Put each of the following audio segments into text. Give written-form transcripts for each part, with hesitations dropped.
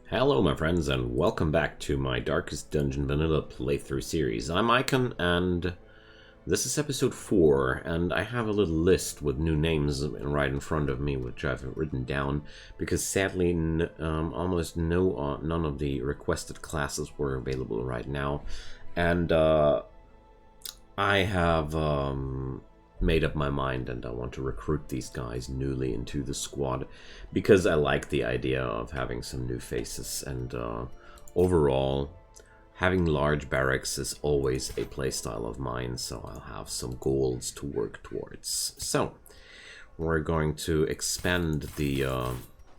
Hello my friends and welcome back to my Darkest Dungeon Vanilla playthrough series. I'm Icon and this is episode 4 and I have a little list with new names right in front of me which I've written down because sadly almost none of the requested classes were available right now, and I have made up my mind and I want to recruit these guys newly into the squad because I like the idea of having some new faces, and overall having large barracks is always a playstyle of mine, so I'll have some goals to work towards. So we're going to expand the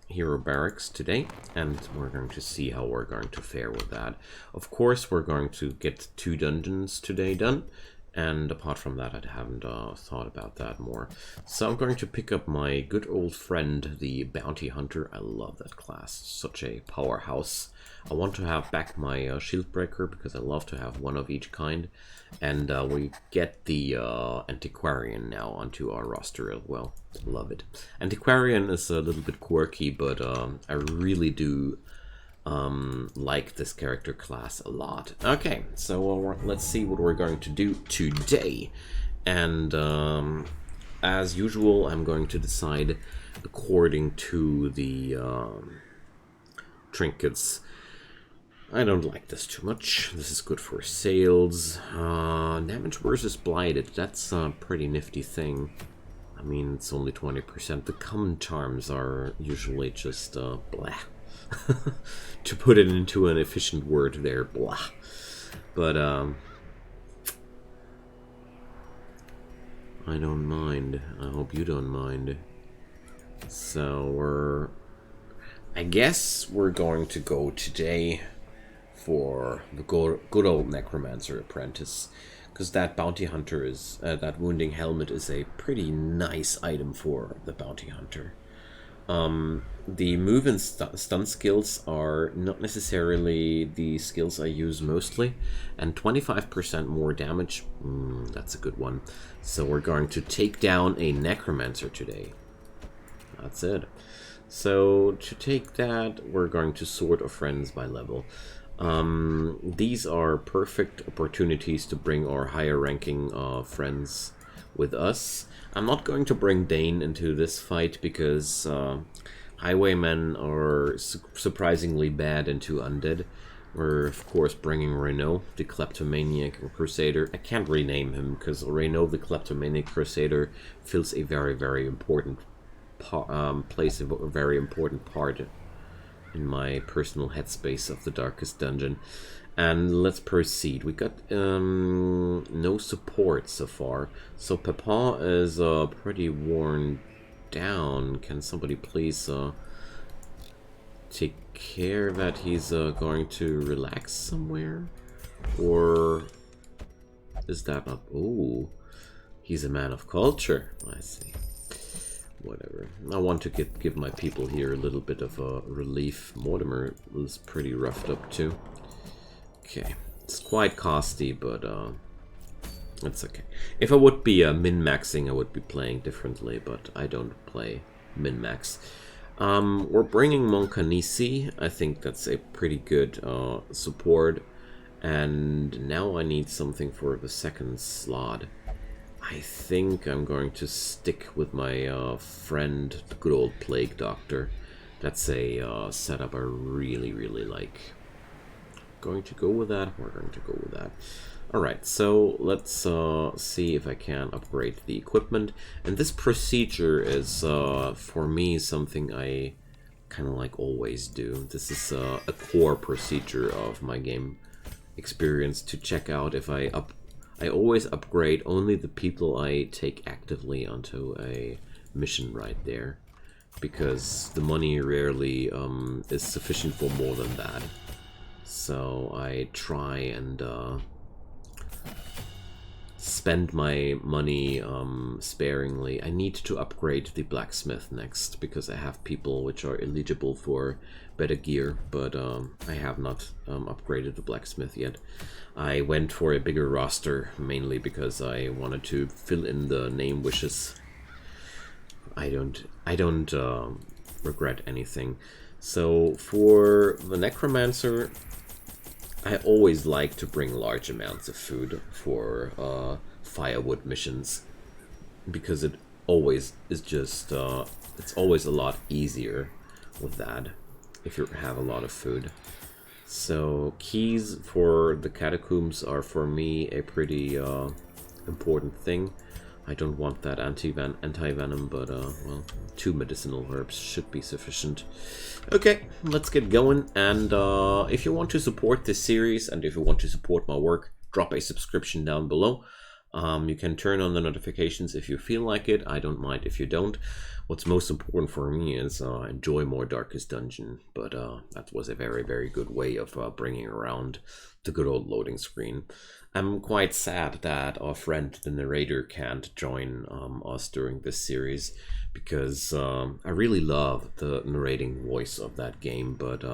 hero barracks today and we're going to see how we're going to fare with that. Of course we're going to get 2 dungeons today done, and apart from that, I haven't thought about that more. So I'm going to pick up my good old friend, the Bounty Hunter. I love that class. Such a powerhouse. I want to have back my Shield Breaker because I love to have one of each kind. And we get the Antiquarian now onto our roster as well. Love it. Antiquarian is a little bit quirky, but I really do like this character class a lot. Okay, so let's see what we're going to do today. And as usual, I'm going to decide according to the trinkets. I don't like this too much. This is good for sales. Damage versus blighted. That's a pretty nifty thing. I mean, it's only 20%. The common charms are usually just blah. To put it into an efficient word there, blah. But I don't mind. I hope you don't mind. So I guess we're going to go today for the good old Necromancer Apprentice, because that Bounty Hunter is that Wounding Helmet is a pretty nice item for the Bounty Hunter. The move and stun skills are not necessarily the skills I use mostly, and 25% more damage, that's a good one. So we're going to take down a Necromancer today. That's it. So to take that, we're going to sort our friends by level. These are perfect opportunities to bring our higher ranking friends with us. I'm not going to bring Dane into this fight because Highwaymen are surprisingly bad into Undead. We're of course bringing Renault, the Kleptomaniac Crusader. I can't rename him because Renault the Kleptomaniac Crusader fills a very important plays a very important part in my personal headspace of the Darkest Dungeon. And let's proceed. We got no support so far. So Papa is pretty worn down. Can somebody please take care that he's going to relax somewhere? Or is that not... Oh, he's a man of culture. I see. Whatever. I want to give my people here a little bit of relief. Mortimer is pretty roughed up too. Okay, it's quite costly, but it's okay. If I would be min-maxing, I would be playing differently, but I don't play min-max. We're bringing Moncanisi. I think that's a pretty good support. And now I need something for the second slot. I think I'm going to stick with my friend, the good old Plague Doctor. That's a setup I really like. Going to go with that. We're going to go with that. Alright, so let's see if I can upgrade the equipment. And this procedure is for me something I kind of like always do. This is a core procedure of my game experience to check out if I always upgrade only the people I take actively onto a mission right there, because the money rarely is sufficient for more than that. So I try and spend my money sparingly. I need to upgrade the blacksmith next because I have people which are eligible for better gear, but I have not upgraded the blacksmith yet. I went for a bigger roster mainly because I wanted to fill in the name wishes. I don't regret anything. So for the Necromancer, I always like to bring large amounts of food for firewood missions, because it always is just, it's always a lot easier with that if you have a lot of food. So keys for the catacombs are for me a pretty important thing. I don't want that anti-venom, but well, 2 medicinal herbs should be sufficient. Okay, let's get going. And if you want to support this series and if you want to support my work, drop a subscription down below. You can turn on the notifications if you feel like it. I don't mind if you don't. What's most important for me is enjoy more Darkest Dungeon, but that was a very, very good way of bringing around the good old loading screen. I'm quite sad that our friend the narrator can't join us during this series, because I really love the narrating voice of that game, but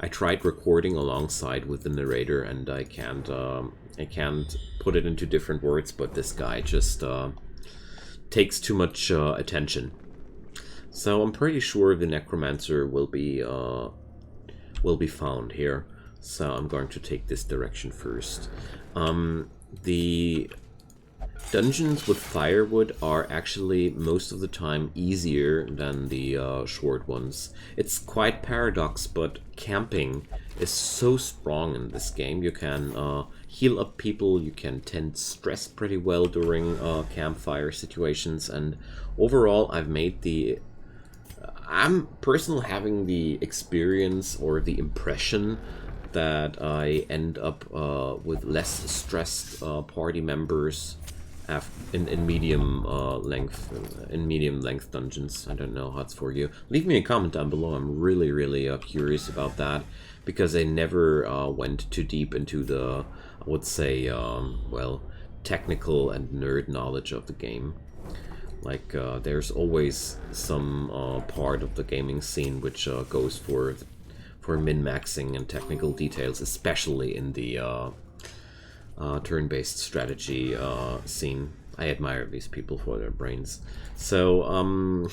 I tried recording alongside with the narrator and I can't put it into different words, but this guy just takes too much attention. So I'm pretty sure the Necromancer will be found here. So I'm going to take this direction first. The dungeons with firewood are actually most of the time easier than the short ones. It's quite paradox, but camping is so strong in this game. You can heal up people, you can tend stress pretty well during campfire situations, and overall I'm personally having the experience or the impression that I end up with less stressed party members in medium length dungeons. I don't know how it's for you. Leave me a comment down below. I'm really curious about that, because I never went too deep into the, I would say, well, technical and nerd knowledge of the game. Like, there's always some part of the gaming scene which goes for min-maxing and technical details, especially in the turn-based strategy scene. I admire these people for their brains. So,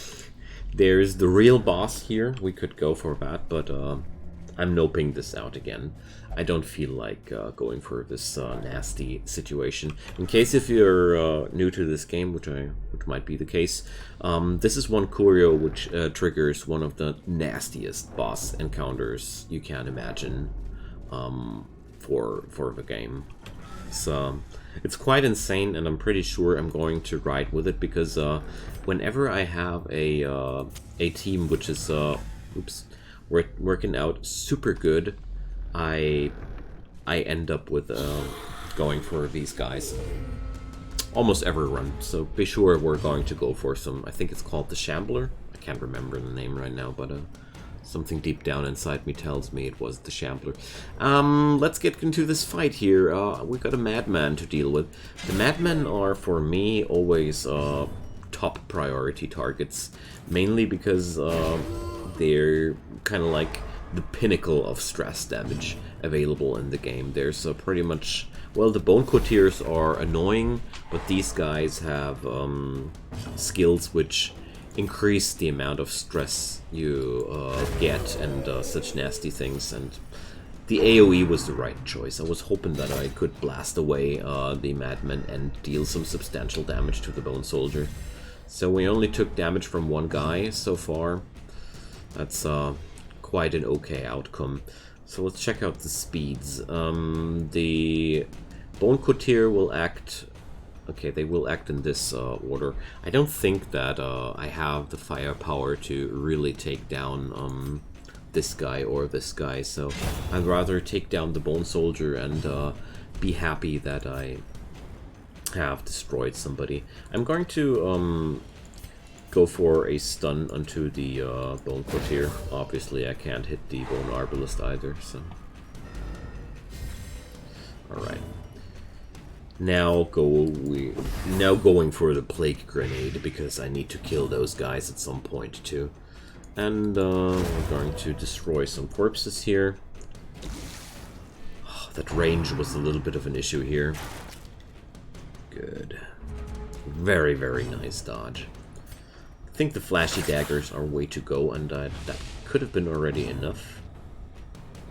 there's the real boss here. We could go for that, but I'm noping this out again. I don't feel like going for this nasty situation. In case if you're new to this game, which might be the case, this is one curio which triggers one of the nastiest boss encounters you can imagine for the game. So it's quite insane, and I'm pretty sure I'm going to ride with it, because whenever I have a team which is working out super good, I end up with going for these guys almost every run. So be sure we're going to go for some, I think it's called the Shambler. I can't remember the name right now, but something deep down inside me tells me it was the Shambler. Let's get into this fight here. We've got a madman to deal with. The madmen are, for me, always top priority targets, mainly because they're kind of like the pinnacle of stress damage available in the game. There's pretty much, well, the bone courtiers are annoying, but these guys have skills which increase the amount of stress you get, and such nasty things, and the AoE was the right choice. I was hoping that I could blast away the madmen and deal some substantial damage to the bone soldier. So we only took damage from one guy so far. That's quite an okay outcome. So let's check out the speeds. The Bone Courtier will act... Okay, they will act in this order. I don't think that I have the firepower to really take down this guy or this guy, so I'd rather take down the Bone Soldier and be happy that I have destroyed somebody. I'm going to go for a stun onto the Bone Courtier. Obviously I can't hit the Bone Arbalist either, so... Alright. Now going for the Plague Grenade, because I need to kill those guys at some point too. And we're going to destroy some corpses here. Oh, that range was a little bit of an issue here. Good. Very nice dodge. I think the flashy daggers are way to go, and that could have been already enough.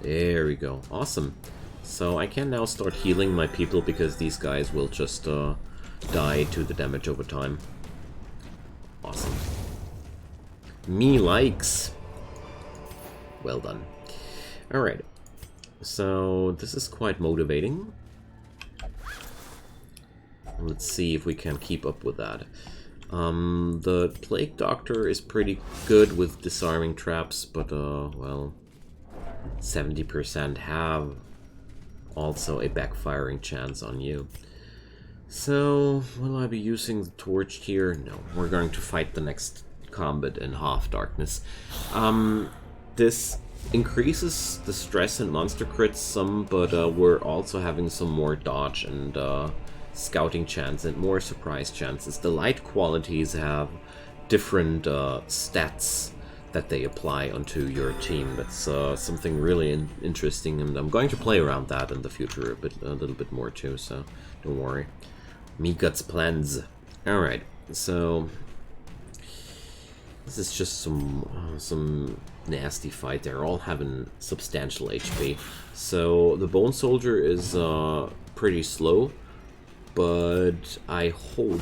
There we go. Awesome. So I can now start healing my people because these guys will just die to the damage over time. Awesome. Me likes. Well done. Alright. So this is quite motivating. Let's see if we can keep up with that. The Plague Doctor is pretty good with disarming traps, but well, 70% have also a backfiring chance on you. So, will I be using the torch here? No, we're going to fight the next combat in Half Darkness. This increases the stress and monster crits some, but we're also having some more dodge and scouting chance and more surprise chances. The light qualities have different stats that they apply onto your team. That's something really interesting, and I'm going to play around that in the future a little bit more too, so don't worry. Me guts plans. Alright, so this is just some nasty fight. They're all having substantial HP. So the Bone Soldier is pretty slow, but I hope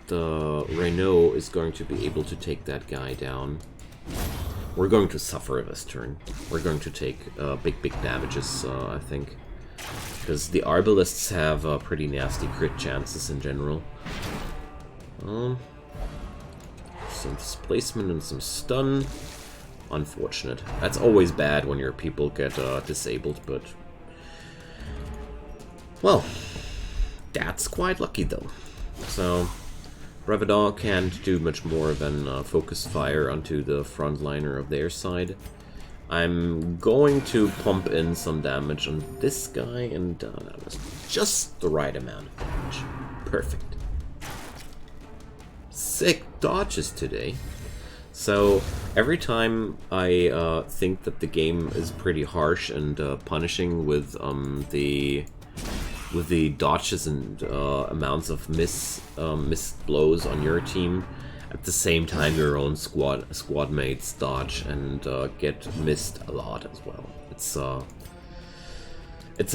that Renault is going to be able to take that guy down. We're going to suffer this turn. We're going to take big damages, I think. Because the Arbalists have pretty nasty crit chances in general. Some displacement and some stun. Unfortunate. That's always bad when your people get disabled, but... well, that's quite lucky though. So, Revenant can't do much more than focus fire onto the frontliner of their side. I'm going to pump in some damage on this guy, and that was just the right amount of damage. Perfect. Sick dodges today. So every time I think that the game is pretty harsh and punishing with the dodges and amounts of missed blows on your team, at the same time your own squad mates dodge and get missed a lot as well. It's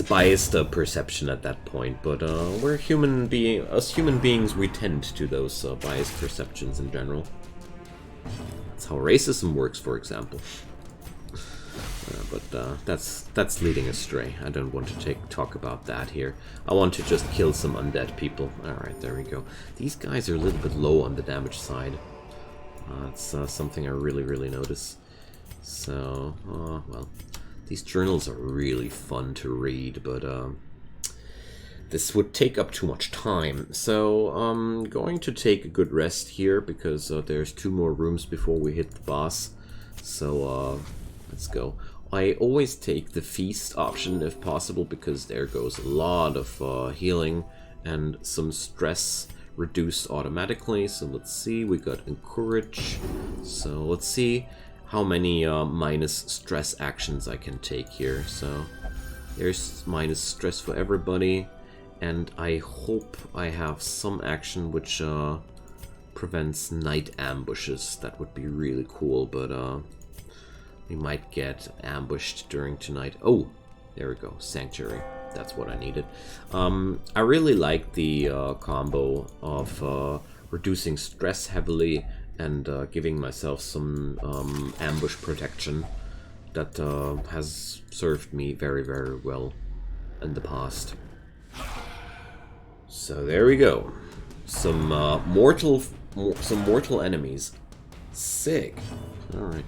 a biased perception at that point, but we're human beings, we tend to those biased perceptions in general. That's how racism works, for example. But that's leading astray. I don't want to talk about that here. I want to just kill some undead people. Alright, there we go. These guys are a little bit low on the damage side. That's something I really notice. So, well, these journals are really fun to read, but this would take up too much time. So I'm going to take a good rest here, because there's 2 more rooms before we hit the boss. So let's go. I always take the feast option if possible, because there goes a lot of healing and some stress reduced automatically. So let's see, we got encourage. So let's see how many minus stress actions I can take here. So there's minus stress for everybody, and I hope I have some action which prevents night ambushes. That would be really cool, but we might get ambushed during tonight. Oh, there we go, Sanctuary. That's what I needed. I really like the combo of reducing stress heavily and giving myself some ambush protection that has served me very well in the past. So there we go. Some mortal enemies. Sick. All right.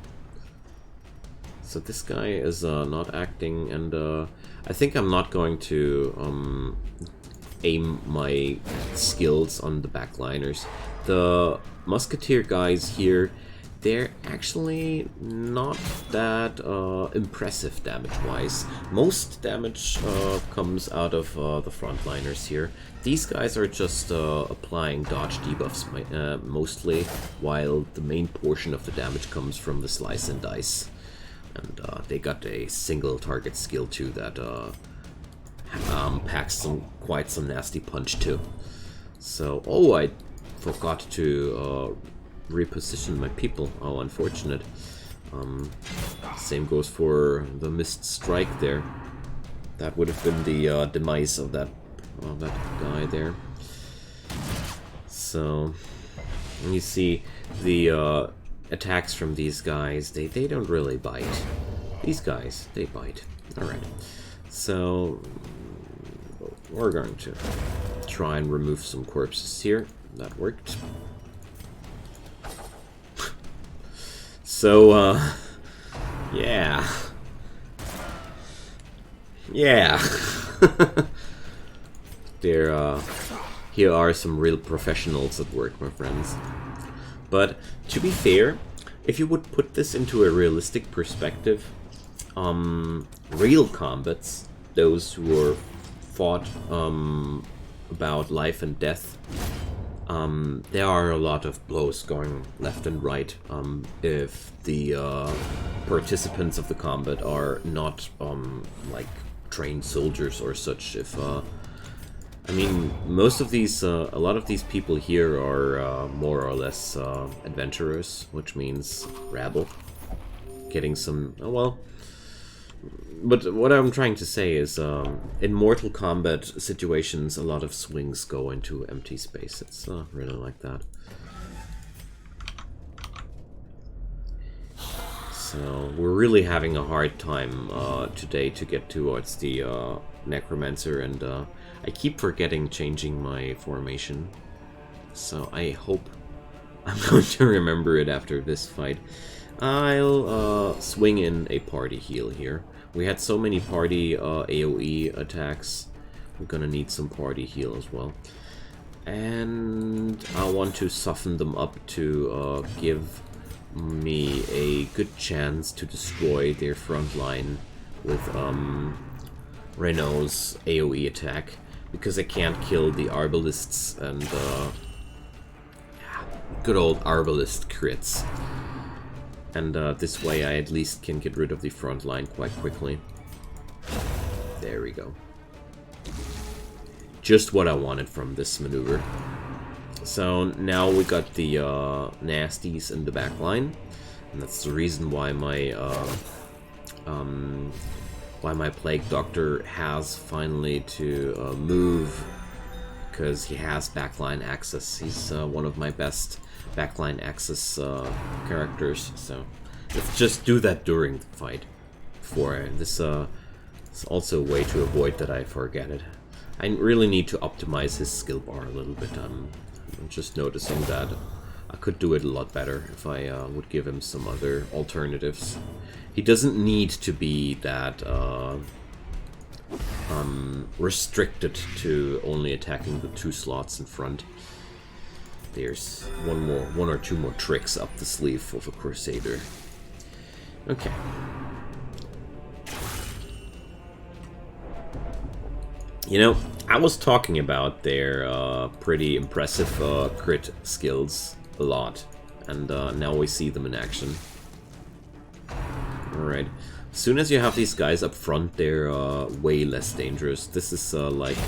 So this guy is not acting, and I think I'm not going to aim my skills on the backliners. The Musketeer guys here, they're actually not that impressive damage-wise. Most damage comes out of the frontliners here. These guys are just applying dodge debuffs mostly, while the main portion of the damage comes from the slice and dice. And they got a single target skill too that packs quite some nasty punch too. So, oh, I forgot to reposition my people. Oh, unfortunate. Same goes for the missed strike there. That would have been the demise of that guy there. So you see the attacks from these guys, they don't really bite. These guys, they bite. Alright. So we're going to try and remove some corpses here. That worked. So yeah. Yeah. Here are some real professionals at work, my friends. But to be fair, if you would put this into a realistic perspective, real combats, those who are fought about life and death, there are a lot of blows going left and right if the participants of the combat are not like trained soldiers or such. If I mean, most of these, a lot of these people here are more or less adventurers, which means rabble, getting some, well. But what I'm trying to say is, in Mortal Kombat situations, a lot of swings go into empty space. It's really like that. So we're really having a hard time today to get towards the Necromancer, and I keep forgetting changing my formation. So I hope I'm going to remember it after this fight. I'll swing in a party heal here. We had so many party AoE attacks. We're gonna need some party heal as well. And I want to soften them up to give me a good chance to destroy their front line with Renault's AoE attack, because I can't kill the Arbalists and good old Arbalist crits. And this way I at least can get rid of the front line quite quickly. There we go. Just what I wanted from this maneuver. So now we got the nasties in the back line, and that's the reason why my Plague Doctor has finally to move, because he has backline access. He's one of my best backline access characters, so let's just do that during the fight. Before this is also a way to avoid that I forget it. I really need to optimize his skill bar a little bit. I'm just noticing that I could do it a lot better if I would give him some other alternatives. He doesn't need to be that restricted to only attacking the 2 slots in front. There's one or two more tricks up the sleeve of a Crusader. Okay. You know, I was talking about their pretty impressive crit skills a lot, and now we see them in action. Alright. As soon as you have these guys up front, they're way less dangerous. This is like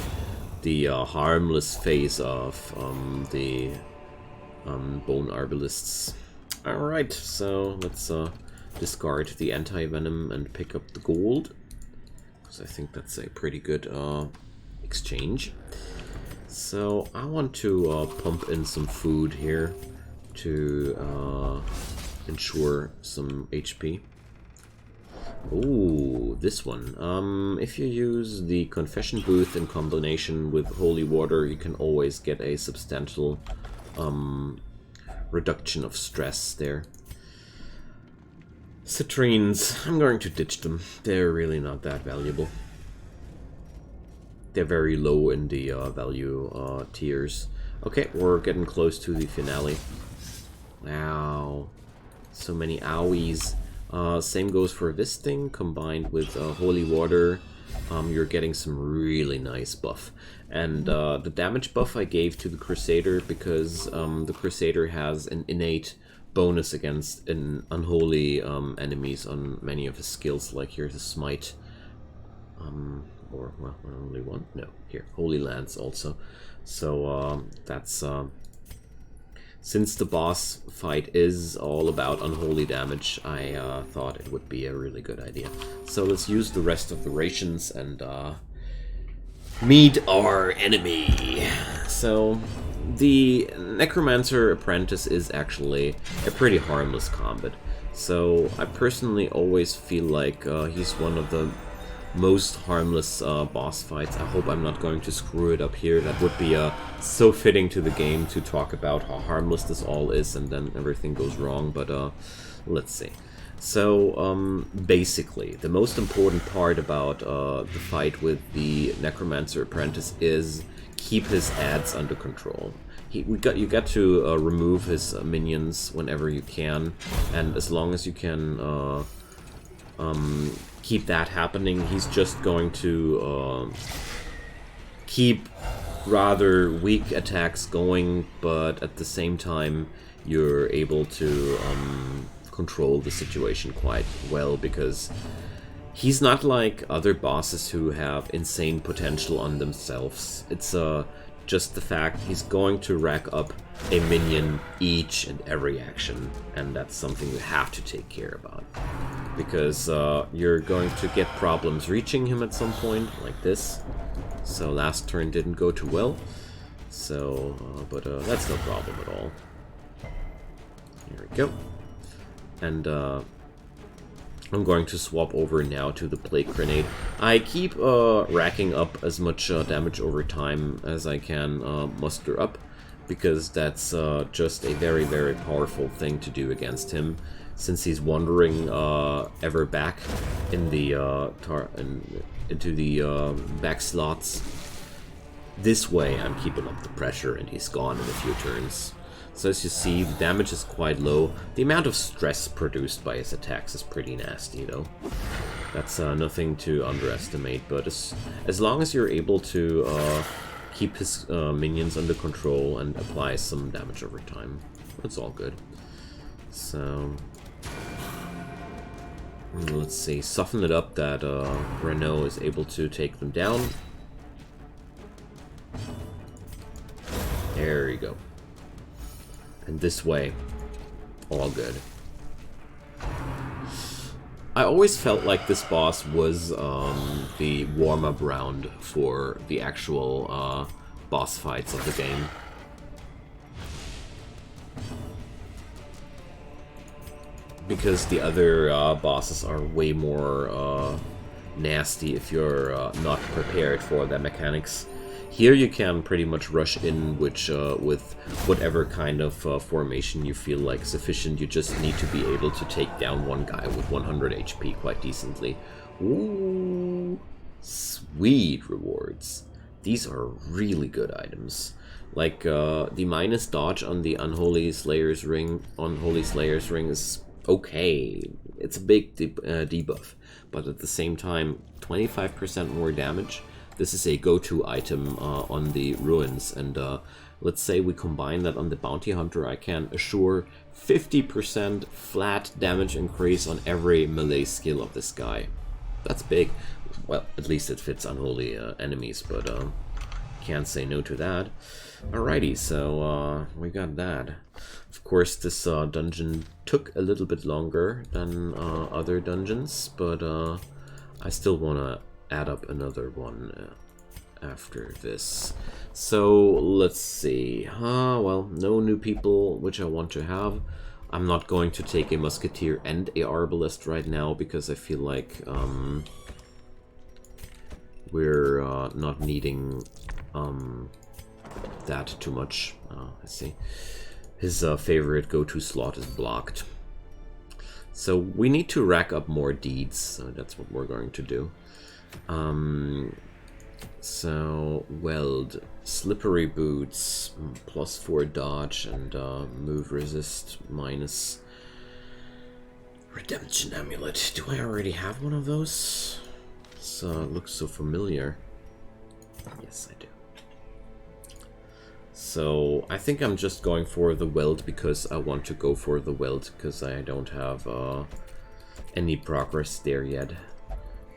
the harmless phase of the Bone Arbalists. Alright, so let's discard the anti-venom and pick up the gold, because I think that's a pretty good exchange. So I want to pump in some food here to ensure some HP. Ooh, this one. If you use the Confession Booth in combination with Holy Water, you can always get a substantial reduction of stress there. Citrines, I'm going to ditch them. They're really not that valuable. They're very low in the value tiers. Okay, we're getting close to the finale. Wow. So many owies. Same goes for this thing, combined with Holy Water. You're getting some really nice buff. And the damage buff I gave to the Crusader because the Crusader has an innate bonus against unholy enemies on many of his skills, like here's a Smite. Or, well, only one? No, here, Holy Lance also. So that's since the boss fight is all about unholy damage, I thought it would be a really good idea. So let's use the rest of the rations and meet our enemy. So the Necromancer Apprentice is actually a pretty harmless combat. So I personally always feel like he's one of the most harmless boss fights. I hope I'm not going to screw it up here. That would be so fitting to the game to talk about how harmless this all is and then everything goes wrong, but let's see. So basically, the most important part about the fight with the Necromancer Apprentice is keep his ads under control. You got to remove his minions whenever you can, and as long as you can keep that happening, he's just going to keep rather weak attacks going, but at the same time you're able to control the situation quite well, because he's not like other bosses who have insane potential on themselves. It's just the fact he's going to rack up a minion each and every action, and that's something you have to take care about, because you're going to get problems reaching him at some point, like this. So last turn didn't go too well, so but that's no problem at all. Here we go. And I'm going to swap over now to the Plague Grenade. I keep racking up as much damage over time as I can muster up, because that's just a very, very powerful thing to do against him, since he's wandering ever back in the into the back slots. This way I'm keeping up the pressure, and he's gone in a few turns. So as you see, the damage is quite low. The amount of stress produced by his attacks is pretty nasty, though. That's nothing to underestimate, but as long as you're able to keep his minions under control and apply some damage over time, it's all good. So let's see, soften it up that Renault is able to take them down. There you go. And this way, all good. I always felt like this boss was the warm-up round for the actual boss fights of the game. Because the other bosses are way more nasty if you're not prepared for their mechanics. Here you can pretty much rush in with whatever kind of formation you feel like sufficient. You just need to be able to take down one guy with 100 HP quite decently. Ooh, sweet rewards. These are really good items. Like the minus dodge on the Unholy Slayer's Ring is okay. It's a big debuff, but at the same time, 25% more damage. This is a go-to item on the ruins, and let's say we combine that on the Bounty Hunter, I can assure 50% flat damage increase on every melee skill of this guy. That's big. Well, at least it fits unholy enemies, but can't say no to that. Alrighty, so we got that. Of course, this dungeon took a little bit longer than other dungeons, but I still want to add up another one after this. So let's see. Well, no new people which I want to have. I'm not going to take a musketeer and a arbalist right now, because I feel like we're not needing that too much. I see. His favorite go-to slot is blocked. So we need to rack up more deeds, so that's what we're going to do. So weld, slippery boots, +4 dodge, and move resist minus. Redemption amulet. Do I already have one of those? This looks so familiar. Yes, I do. So I think I'm just going for the weld because I want to go for the weld, because I don't have any progress there yet.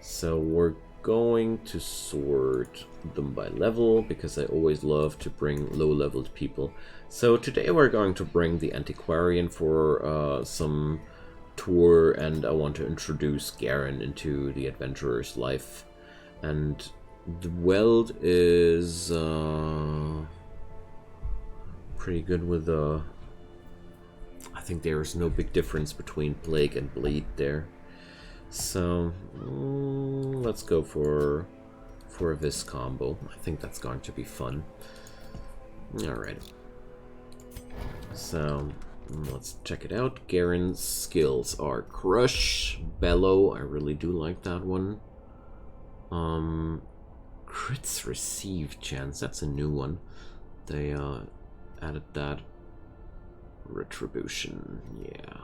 So we're going to sort them by level, because I always love to bring low-leveled people. So today we're going to bring the Antiquarian for some tour, and I want to introduce Garen into the adventurer's life. And the weld is pretty good with I think there is no big difference between Plague and Bleed there. So let's go for this combo. I think that's going to be fun. Alright. So let's check it out. Garen's skills are Crush, Bellow. I really do like that one. Crits Receive chance. That's a new one. They added that. Retribution. Yeah.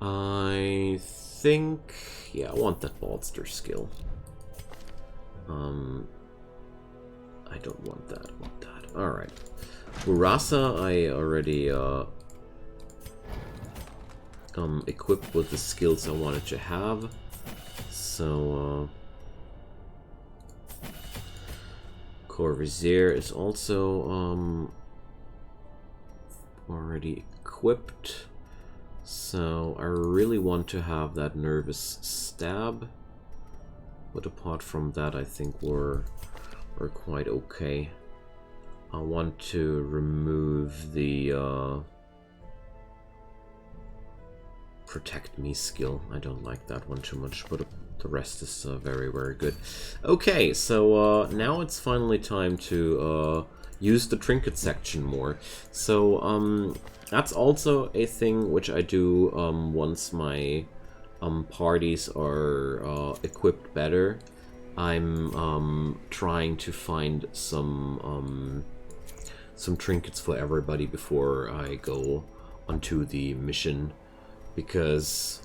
I think, yeah, I want that Bolster skill. I don't want that, I want that. Alright. Urasa, I already equipped with the skills I wanted to have. So, Corvazier is also already equipped. So I really want to have that Nervous Stab, but apart from that I think we're quite okay. I want to remove the Protect Me skill. I don't like that one too much, but the rest is very, very good. Okay, so now it's finally time to use the trinket section more. So that's also a thing which I do once my parties are equipped better. I'm trying to find some trinkets for everybody before I go onto the mission, because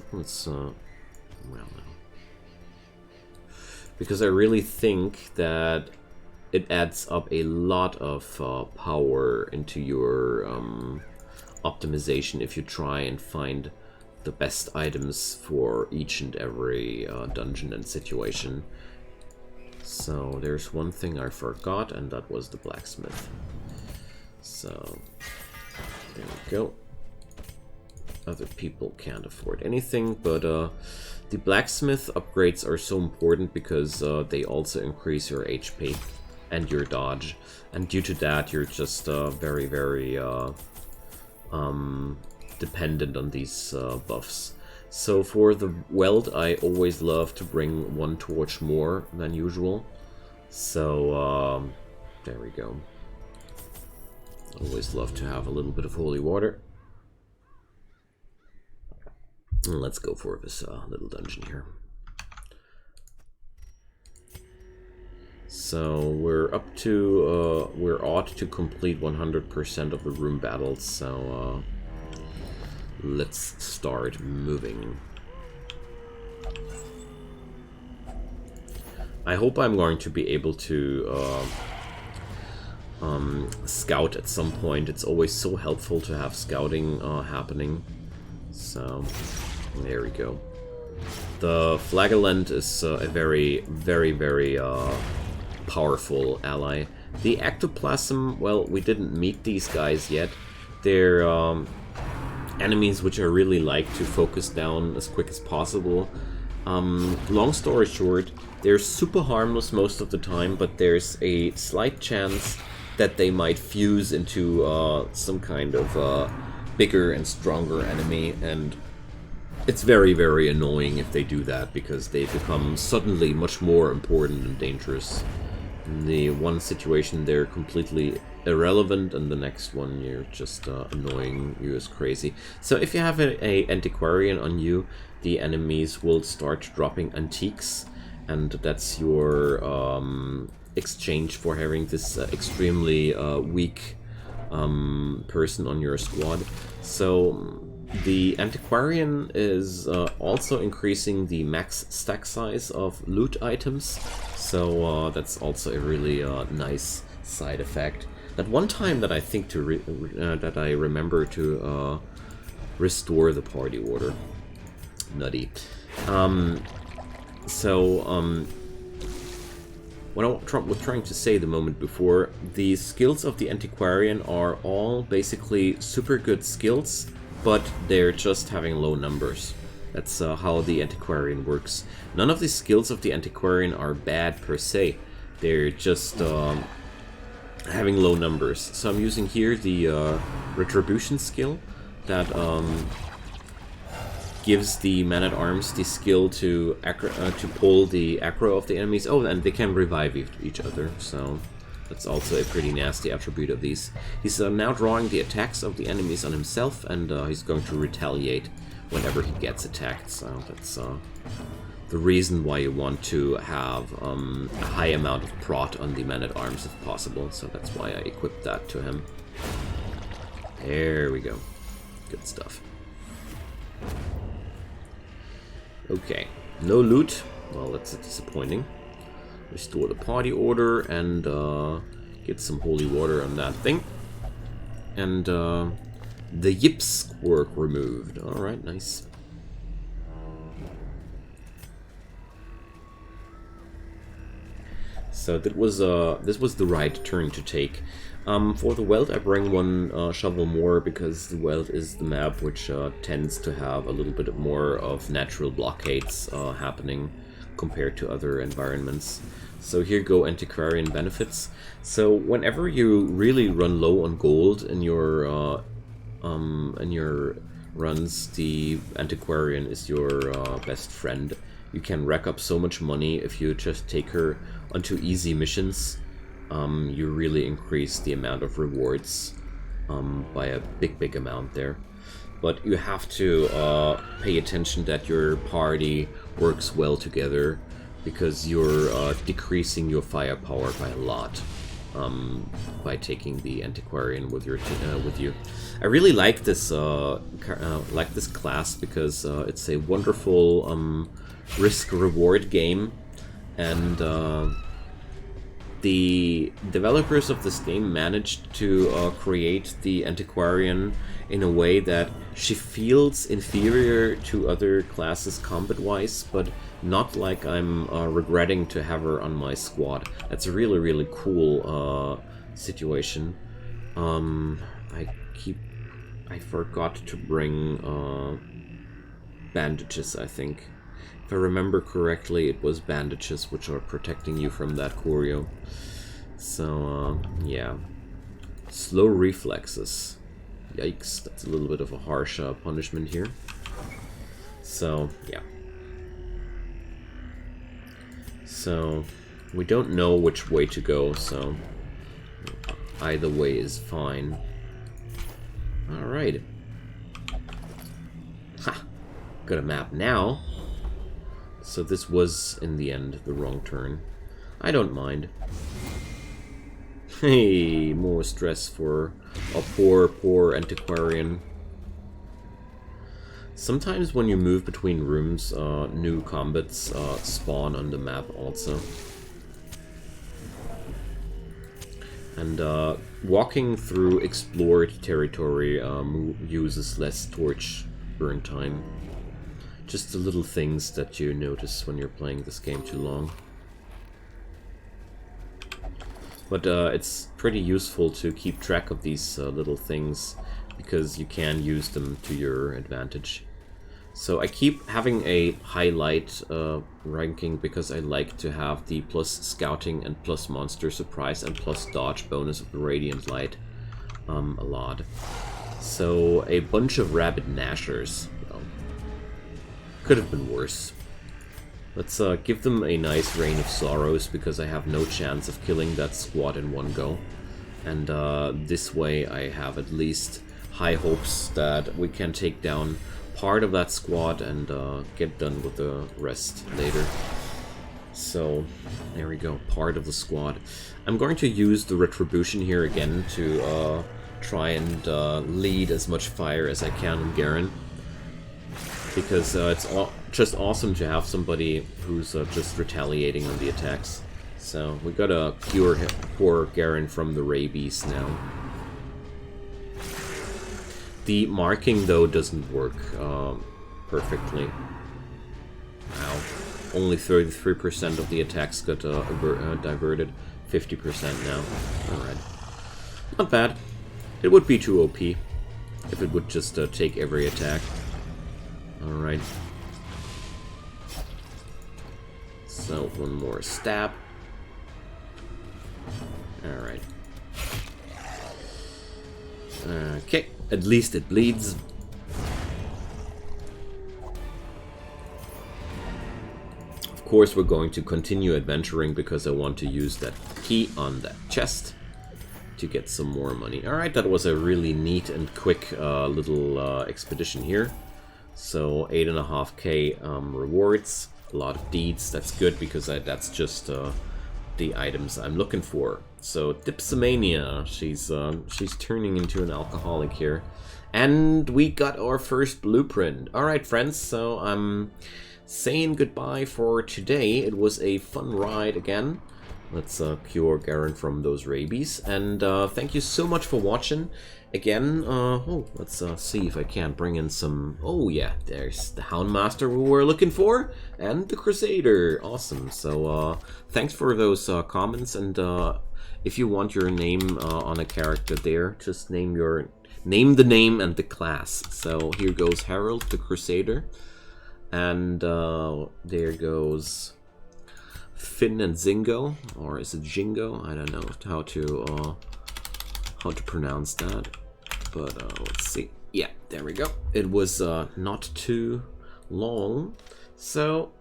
because I really think that it adds up a lot of power into your optimization if you try and find the best items for each and every dungeon and situation. So there's one thing I forgot, and that was the blacksmith. So there we go. Other people can't afford anything, but the blacksmith upgrades are so important because they also increase your HP and your dodge, and due to that you're just very, very dependent on these buffs. So for the weld, I always love to bring one torch more than usual. So there we go. Always love to have a little bit of holy water. And let's go for this little dungeon here. So we're up to, we're ought to complete 100% of the room battles, so let's start moving. I hope I'm going to be able to scout at some point. It's always so helpful to have scouting happening. So there we go. The Flagellant is a very, very, very powerful ally. The Ectoplasm, well, we didn't meet these guys yet. They're enemies which I really like to focus down as quick as possible. Long story short, they're super harmless most of the time, but there's a slight chance that they might fuse into some kind of bigger and stronger enemy, and it's very, very annoying if they do that, because they become suddenly much more important and dangerous. In the one situation they're completely irrelevant, and the next one you're just annoying you as crazy. So if you have a Antiquarian on you, the enemies will start dropping antiques, and that's your exchange for having this extremely weak person on your squad. So the Antiquarian is also increasing the max stack size of loot items, so that's also a really nice side effect. That one time that I think that I remember to restore the party order. Nutty. So, what I was trying to say the moment before, the skills of the Antiquarian are all basically super good skills, but they're just having low numbers. That's how the Antiquarian works. None of the skills of the Antiquarian are bad per se. They're just having low numbers. So I'm using here the Retribution skill that gives the man-at-arms the skill to pull the aggro of the enemies. Oh, and they can revive each other, so that's also a pretty nasty attribute of these. He's now drawing the attacks of the enemies on himself, and he's going to retaliate whenever he gets attacked, so that's the reason why you want to have a high amount of prot on the man-at-arms if possible, so that's why I equipped that to him. There we go. Good stuff. Okay, no loot. Well, that's disappointing. Restore the party order and get some holy water on that thing. And the yips quirk removed. Alright, nice. So that was this was the right turn to take. For the Weld, I bring one shovel more because the Weld is the map which tends to have a little bit more of natural blockades happening compared to other environments. So here go Antiquarian benefits. So whenever you really run low on gold in your runs, the Antiquarian is your best friend. You can rack up so much money if you just take her onto easy missions. You really increase the amount of rewards by a big amount there. But you have to pay attention that your party works well together, because you're decreasing your firepower by a lot by taking the Antiquarian with you. I really like this class because it's a wonderful risk-reward game, and the developers of this game managed to create the Antiquarian in a way that she feels inferior to other classes combat-wise, but not like I'm regretting to have her on my squad. That's a really cool situation. I forgot to bring bandages, I think. If I remember correctly, it was bandages which are protecting you from that Curio. So, yeah. Slow reflexes. Yikes, that's a little bit of a harsh punishment here. So, yeah. So, we don't know which way to go, so either way is fine. Alright. Ha! Got a map now. So this was, in the end, the wrong turn. I don't mind. Hey, more stress for a poor Antiquarian. Sometimes when you move between rooms, new combats spawn on the map also. And walking through explored territory uses less torch burn time. Just the little things that you notice when you're playing this game too long. But it's pretty useful to keep track of these little things, because you can use them to your advantage. So I keep having a highlight ranking because I like to have the plus scouting and plus monster surprise and plus dodge bonus of the radiant light a lot. So a bunch of rabid gnashers. Well, could have been worse. Let's give them a nice Reign of Sorrows, because I have no chance of killing that squad in one go. And this way I have at least high hopes that we can take down part of that squad and get done with the rest later. So, there we go, part of the squad. I'm going to use the Retribution here again to try and lead as much fire as I can on Garen. Because it's just awesome to have somebody who's just retaliating on the attacks. So we gotta cure poor Garen from the rabies now. The marking though doesn't work perfectly. Ow. only 33% of the attacks got diverted. 50% now. Alright. Not bad. It would be too OP if it would just take every attack. Alright. So, one more stab. Alright. Okay, at least it bleeds. Of course, we're going to continue adventuring because I want to use that key on that chest to get some more money. Alright, that was a really neat and quick little expedition here. So 8.5k rewards, a lot of deeds. That's good because that's just the items I'm looking for. So Dipsomania, she's turning into an alcoholic here, and we got our first blueprint. All right, friends. So I'm saying goodbye for today. It was a fun ride again. Let's cure Garen from those rabies, and thank you so much for watching. Again, let's see if I can't bring in some... Oh yeah, there's the Houndmaster we were looking for, and the Crusader. Awesome. So thanks for those comments, and if you want your name on a character there, just name the name and the class. So here goes Harold the Crusader, and there goes Finn and Zingo, or is it Jingo? I don't know how to pronounce that. But let's see. Yeah, there we go. It was not too long. So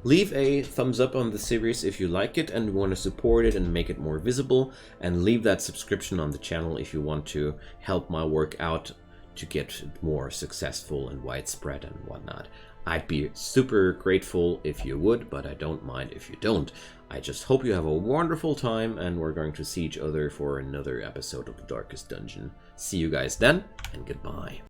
leave a thumbs up on the series if you like it and want to support it and make it more visible. And leave that subscription on the channel if you want to help my work out to get more successful and widespread and whatnot. I'd be super grateful if you would, but I don't mind if you don't. I just hope you have a wonderful time, and we're going to see each other for another episode of The Darkest Dungeon. See you guys then, and goodbye.